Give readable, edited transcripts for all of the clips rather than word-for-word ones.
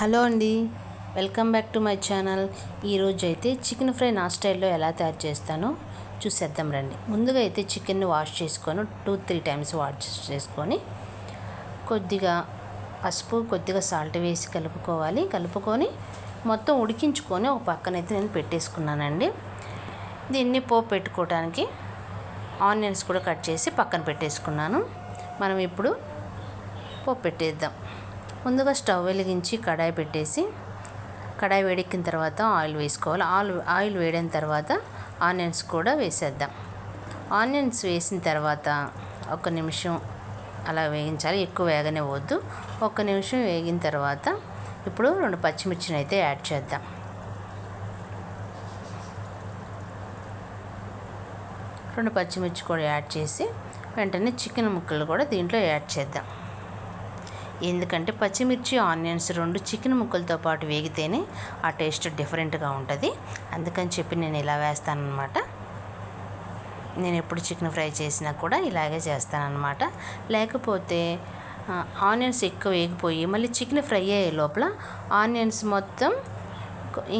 Hello అండి, welcome back to my channel. ఈరోజు అయితే చికెన్ ఫ్రై నా స్టైల్లో ఎలా తయారు చేస్తానో చూసేద్దాం రండి. ముందుగా అయితే చికెన్ని వాష్ చేసుకొని 2-3 టైమ్స్ వాష్ చేసుకొని కొద్దిగా పసుపు కొద్దిగా సాల్ట్ వేసి కలుపుకొని మొత్తం ఉడికించుకొని ఒక పక్కనైతే నేను పెట్టేసుకున్నానండి. దీన్ని పోపు పెట్టుకోవడానికి ఆనియన్స్ కూడా కట్ చేసి పక్కన పెట్టేసుకున్నాను. మనం ఇప్పుడు పోపు పెట్టేద్దాం. ముందుగా స్టవ్ వెలిగించి కడాయి పెట్టేసి కడాయి వేడెక్కిన తర్వాత ఆయిల్ వేసుకోవాలి. ఆయిల్ వేడిన తర్వాత ఆనియన్స్ కూడా వేసేద్దాం. ఆనియన్స్ వేసిన తర్వాత 1 నిమిషం అలా వేగించాలి, ఎక్కువ వేగనివ్వద్దు. 1 నిమిషం వేగిన తర్వాత ఇప్పుడు 2 పచ్చిమిర్చిని అయితే యాడ్ చేద్దాం. రెండు పచ్చిమిర్చి కూడా యాడ్ చేసి వెంటనే చికెన్ ముక్కలు కూడా దీంట్లో యాడ్ చేద్దాం. ఎందుకంటే పచ్చిమిర్చి ఆనియన్స్ 2 చికెన్ ముక్కలతో పాటు వేగితేనే ఆ టేస్ట్ డిఫరెంట్గా ఉంటుంది. అందుకని చెప్పి నేను ఇలా వేస్తానన్నమాట. నేను ఎప్పుడు చికెన్ ఫ్రై చేసినా కూడా ఇలాగే చేస్తానన్నమాట. లేకపోతే ఆనియన్స్ ఎక్కువ వేగిపోయి మళ్ళీ చికెన్ ఫ్రై అయ్యే లోపల ఆనియన్స్ మొత్తం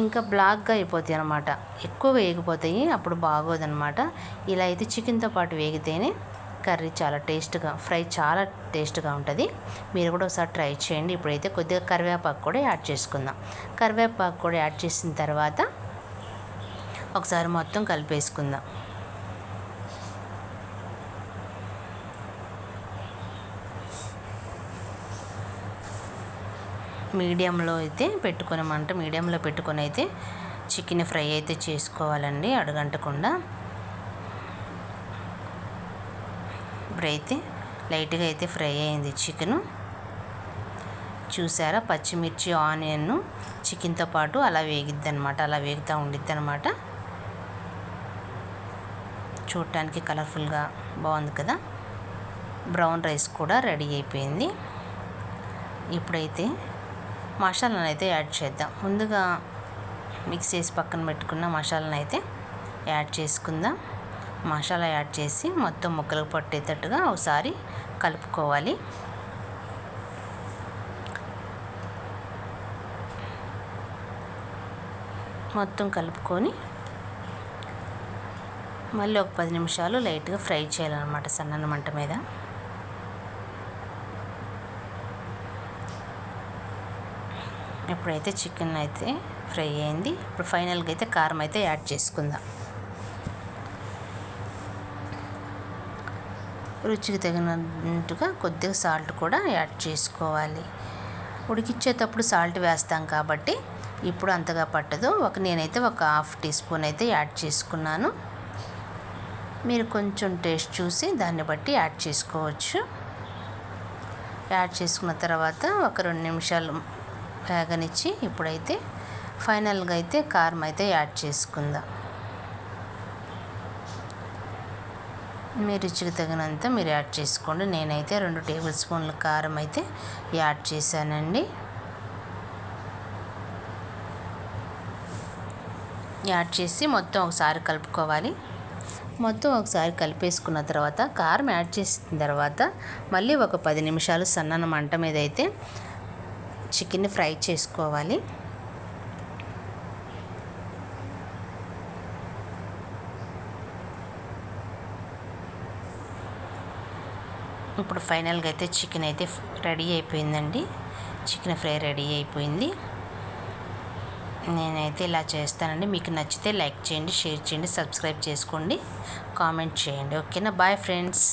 ఇంకా బ్లాక్గా అయిపోతాయి అన్నమాట, ఎక్కువగా వేగిపోతాయి, అప్పుడు బాగోదన్నమాట. ఇలా అయితే చికెన్తో పాటు వేగితేనే కర్రీ చాలా టేస్ట్గా, ఫ్రై చాలా టేస్ట్గా ఉంటుంది. మీరు కూడా ఒకసారి ట్రై చేయండి. ఇప్పుడైతే కొద్దిగా కరివేపాకు కూడా యాడ్ చేసుకుందాం. కరివేపాకు కూడా యాడ్ చేసిన తర్వాత ఒకసారి మొత్తం కలిపేసుకుందాం. మీడియంలో పెట్టుకొని అయితే చికెన్ ఫ్రై అయితే చేసుకోవాలండి, అడుగంటకుండా. ఇప్పుడైతే లైట్గా అయితే ఫ్రై అయింది చికెను. చూసారా, పచ్చిమిర్చి ఆనియన్ చికెన్తో పాటు అలా వేగిద్ది అనమాట, అలా వేగుతూ ఉండిద్ది అనమాట. చూడటానికి కలర్ఫుల్గా బాగుంది కదా. బ్రౌన్ రైస్ కూడా రెడీ అయిపోయింది. ఇప్పుడైతే మసాలాను అయితే యాడ్ చేద్దాం. ముందుగా మిక్స్ చేసి పక్కన పెట్టుకున్న మసాలాను అయితే యాడ్ చేసుకుందాం. మసాలా యాడ్ చేసి మొత్తం ముక్కలకు పట్టేటట్టుగా ఒకసారి కలుపుకోవాలి. మొత్తం కలుపుకొని మళ్ళీ ఒక 10 నిమిషాలు లైట్గా ఫ్రై చేయాలన్నమాట, సన్నని మంట మీద. ఇప్పుడైతే చికెన్ అయితే ఫ్రై అయింది. ఇప్పుడు ఫైనల్గా అయితే కారం అయితే యాడ్ చేసుకుందాం. రుచికి తగినట్టుగా కొద్దిగా సాల్ట్ కూడా యాడ్ చేసుకోవాలి. ఉడికించేటప్పుడు సాల్ట్ వేస్తాం కాబట్టి ఇప్పుడు అంతగా పట్టదు. నేనైతే ఒక 1/2 టీ స్పూన్ అయితే యాడ్ చేసుకున్నాను. మీరు కొంచెం టేస్ట్ చూసి దాన్ని బట్టి యాడ్ చేసుకోవచ్చు. యాడ్ చేసుకున్న తర్వాత ఒక 2 నిమిషాలు వేగనిచ్చి ఇప్పుడైతే ఫైనల్గా అయితే కారం అయితే యాడ్ చేసుకుందాం. మీ రుచికి తగినంత మీరు యాడ్ చేసుకోండి. నేనైతే 2 టేబుల్ స్పూన్ల కారం అయితే యాడ్ చేశానండి. యాడ్ చేసి మొత్తం ఒకసారి కలుపుకోవాలి. మొత్తం ఒకసారి కలిపేసుకున్న తర్వాత కారం యాడ్ చేసిన తర్వాత మళ్ళీ ఒక 10 నిమిషాలు సన్నని మంట మీద అయితే చికెన్ని ఫ్రై చేసుకోవాలి. ఇప్పుడు ఫైనల్గా అయితే చికెన్ అయితే రెడీ అయిపోయిందండి. చికెన్ ఫ్రై రెడీ అయిపోయింది. నేనైతే ఇలా చేస్తానండి. మీకు నచ్చితే లైక్ చేయండి, షేర్ చేయండి, సబ్స్క్రైబ్ చేసుకోండి, కామెంట్ చేయండి. ఓకేనా? Bye friends.